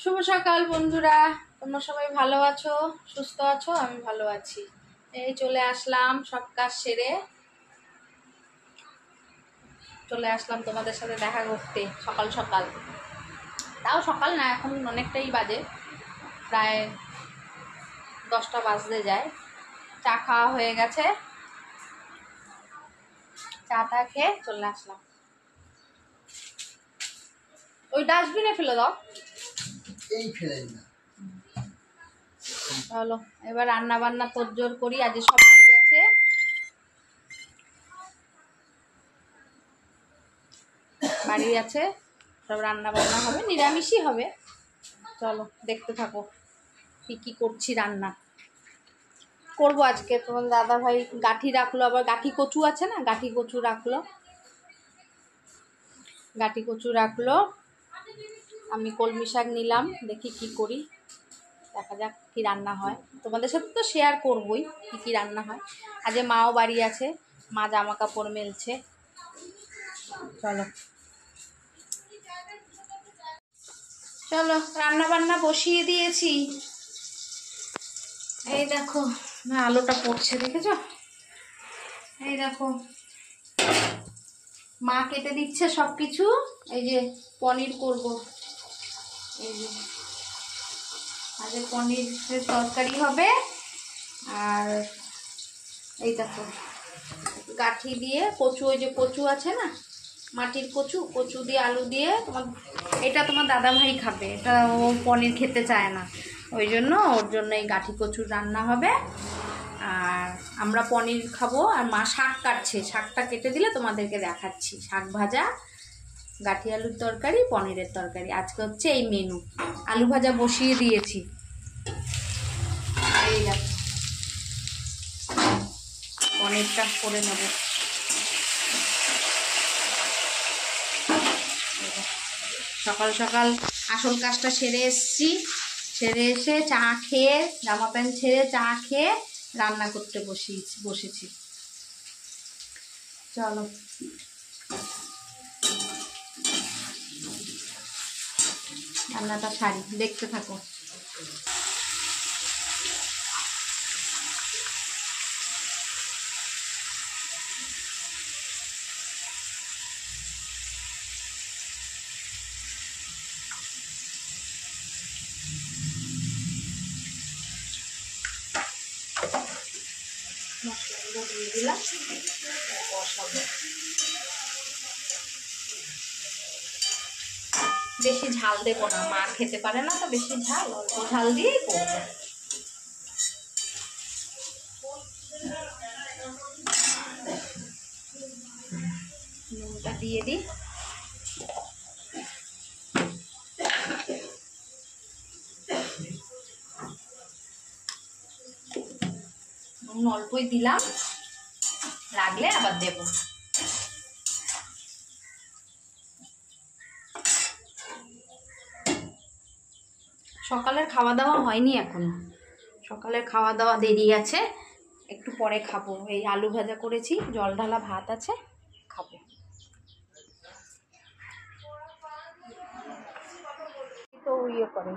শুভ সকাল বন্ধুরা, তোমরা সবাই ভালো আছো, সুস্থ আছো? আমি ভালো আছি। এই চলে আসলাম, সব কাজ সেরে চলে আসলাম তোমাদের সাথে দেখা করতে। সকাল সকাল, তাও সকাল না, এখন অনেকটাই বাজে, প্রায় 10টা বাজতে যায়। চা খাওয়া হয়ে গেছে, চাটা খেয়ে চলে আসলাম। ওই ডাস্টবিনে ফেলে দাও। এই ফেলেন না। চলো এবার রান্না বান্না তোড়জোড় করি। আজ সব বাড়ি আছে, সব রান্না বান্না হবে, নিরামিষই হবে। চলো দেখতে থাকো কি কি করছি। রান্না করবো আজকে। তোমার দাদা ভাই গাঠি রাখলো, আবার গাঠি কচু আছে না, গাঠি কচু রাখলো। আমি কলমি শাক নিলাম, দেখি কি করি, দেখা যাক কি রান্না হয়। তোমাদের সাথে তো শেয়ার করবই কি কি রান্না হয়। আজ মাও বাড়ি আছে, মা জামা কাপড় মেলছে। চলো রান্না বান্না বসিয়ে দিয়েছি। এই দেখো আলোটা পড়ছে, দেখেছো? এই দেখো মা কেটে দিচ্ছে সব কিছু। এই যে পনির করব, এই যে আজ পনিরের তরকারি হবে। আর এই দেখো গাঠি দিয়ে কচু, ওই যে কচু আছে না, মাটির কচু দিয়ে আলু দিয়ে। এটা তোমার দাদা ভাই খাবে, এটা ও পনির খেতে চায় না, ওই জন্য ওর জন্য এই গাঠি কচুর রান্না হবে। আর আমরা পনির খাবো। আর মা শাক কাটছে, শাকটা কেটে দিলে তোমাদেরকে দেখাচ্ছি। শাক ভাজা, গাঠি আলুর তরকারি, পনিরের তরকারি, আজকে হচ্ছে এই মেনু। আলু ভাজা বসিয়ে দিয়েছি। এই দেখো পনিরটা করে নেব। সকাল সকাল আসল কাজটা সেরে এসেছি, সেরে এসে চা খেয়ে, জামা প্যান্ট ছেড়ে চা খেয়ে রান্না করতে বসেছি। চলো রান্নাটা সারি, দেখতে থাকো। মশলাগুলো দিয়ে দিলাম, বসাবো। বেশি ঝাল দেবো না, মা খেতে পারে না তো বেশি ঝাল, অল্প ঝাল দিয়েই করবো। নুনটা দিয়ে দিই। নুন অল্পই দিলাম, লাগলে আবার দেব। সকালের খাওয়া দাওয়া হয়নি এখনো, সকালের খাওয়া দাওয়া দেরি আছে, একটু পরে খাবো। এই আলু ভাজা করেছি, জল ঢালা ভাত আছে, খাবো। তো ইয়ে করে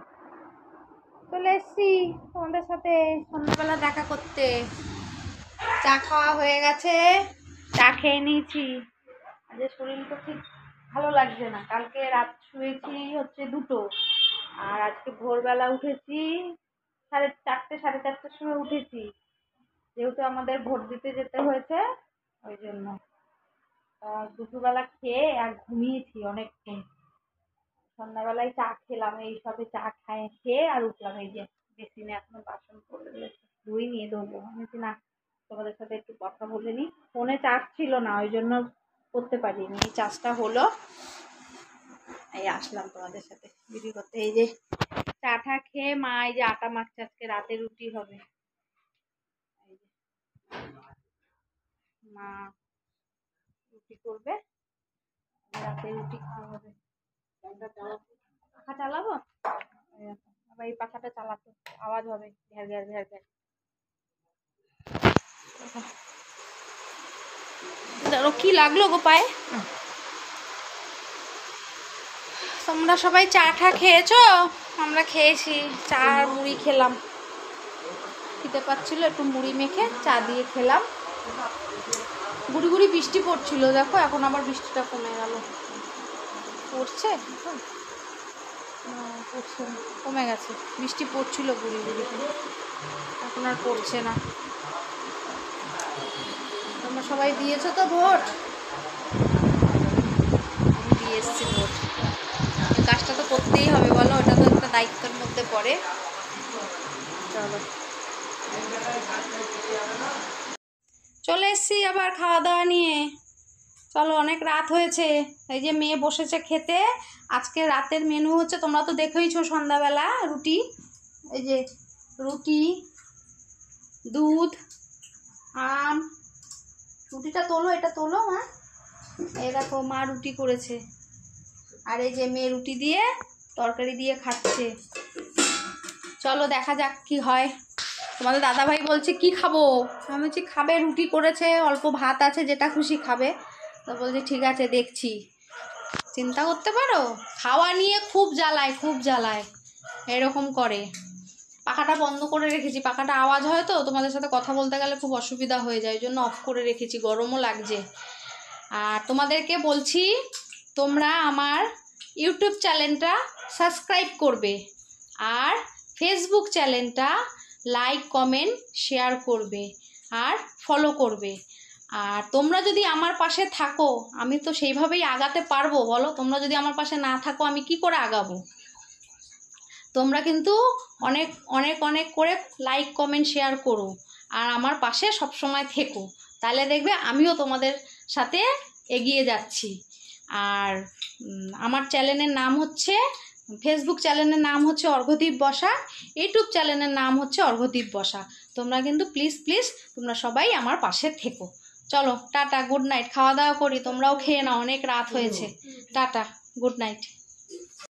চলে এসছি তোমাদের সাথে সন্ধ্যাবেলা দেখা করতে। চা খাওয়া হয়ে গেছে, চা খেয়ে নিয়েছি। আজ শরীরটা ঠিক ভালো লাগছে না, কালকে রাত শুয়েছি হচ্ছে 2টো, আর আজকে ভোরবেলা উঠেছি 4:30 4:30টার সময় উঠেছি, যেহেতু আমাদের ভোট দিতে যেতে হয়েছে ওই জন্য। দুপুরবেলা খেয়ে আর ঘুমিয়েছি অনেকক্ষণ। সন্ধ্যাবেলায় চা খেলাম, এই সবে চা খেয়ে আর উঠলাম। এই যে বেসিনে এখনো বাসন পড়ে রয়েছে, ধুই নিয়ে দেবো। আমি না, তোমাদের সাথে একটু কথা বলে নিই। ফোনে চার্জ ছিল না, ওই জন্য করতে পারিনি। এই চার্জটা হলো, এই আসলাম তোমাদের সাথে ভিডিও করতে। এই যে চাটা খেয়ে মা এই যে আটা মাখছে, আজকে রাতে রুটি হবে। এই যে মা রুটি করবে, রাতে রুটি খাওয়া হবে। পাখা চালাবো, আবার এই পাখাটা চালাতে আওয়াজ হবে, ঘ্যার ঘ্যার ঘ্যার ঘ্যার। ধরো কি লাগলো গো পায়ে? তোমরা সবাই চা টা খেয়েছো? আমরা খেয়েছি, চা আর মুড়ি খেলাম। খেতে পাচ্ছিল, একটু মুড়ি মেখে চা দিয়ে খেলাম। গুড়ি গুড়ি বৃষ্টি পড়ছিল, দেখো এখন আবার বৃষ্টিটা কমে গেল। পড়ছে এখন? পড়ছে না, কমে গেছে। বৃষ্টি পড়ছিল গুড়ি গুড়ি, এখন আর পড়ছে না। তোমরা সবাই দিয়েছো তো ভোট? আমি দিয়ে এসছি ভোট। এই কাজটা তো করতেই হবে বলো, ওটা তো একটা দায়িত্বের মধ্যে পড়ে। চলো, চলে এসছি আবার খাওয়া দাওয়া নিয়ে। চলো, অনেক রাত হয়েছে। এই যে মেয়ে বসেছে খেতে। আজকে রাতের মেনু হচ্ছে, তোমরা তো দেখেইছো সন্ধ্যাবেলা, রুটি। এই যে রুটি, দুধ, আম। রুটিটা তোলো, এটা তোলো মা। এই দেখো মা রুটি করেছে, আর এই যে মেয়ে রুটি দিয়ে তরকারি দিয়ে খাচ্ছে। চলো দেখা যাক কি হয়। তোমাদের দাদাভাই বলছে কি খাবো, আমি বলছি খাবে, রুটি করেছে, অল্প ভাত আছে, যেটা খুশি খাবে। তো বলছে ঠিক আছে দেখছি। চিন্তা করতে পারো, খাওয়া নিয়ে খুব জ্বালায়, খুব জ্বালায়, এরকম করে। পাখাটা বন্ধ করে রেখেছি, পাখাটা আওয়াজ হয় তো, তোমাদের সাথে কথা বলতে গেলে খুব অসুবিধা হয়ে যায়, ওই জন্য অফ করে রেখেছি, গরমও লাগছে। আর তোমাদেরকে বলছি, তোমরা আমার ইউটিউব চ্যানেলটা সাবস্ক্রাইব করবে, আর ফেসবুক চ্যানেলটা লাইক কমেন্ট শেয়ার করবে, আর ফলো করবে। আর তোমরা যদি আমার পাশে থাকো, আমি তো সেইভাবেই আগাতে পারবো বলো। তোমরা যদি আমার পাশে না থাকো, আমি কি করে আগাবো? তোমরা কিন্তু অনেক অনেক অনেক করে লাইক কমেন্ট শেয়ার করো, আর আমার পাশে সবসময় থেকো, তাহলে দেখবে আমিও তোমাদের সাথে এগিয়ে যাচ্ছি। আর আমার চ্যানেলের নাম হচ্ছে, ফেসবুক চ্যানেলের নাম হচ্ছে অর্ঘ্যদীপ বসাক, ইউটিউব চ্যানেলের নাম হচ্ছে অর্ঘ্যদীপ বসাক। তোমরা কিন্তু প্লিজ প্লিজ তোমরা সবাই আমার পাশে থেকো। চলো টাটা, গুড নাইট। খাওয়া দাওয়া করি, তোমরাও খেয়ে নাও, অনেক রাত হয়েছে। Tata, good night.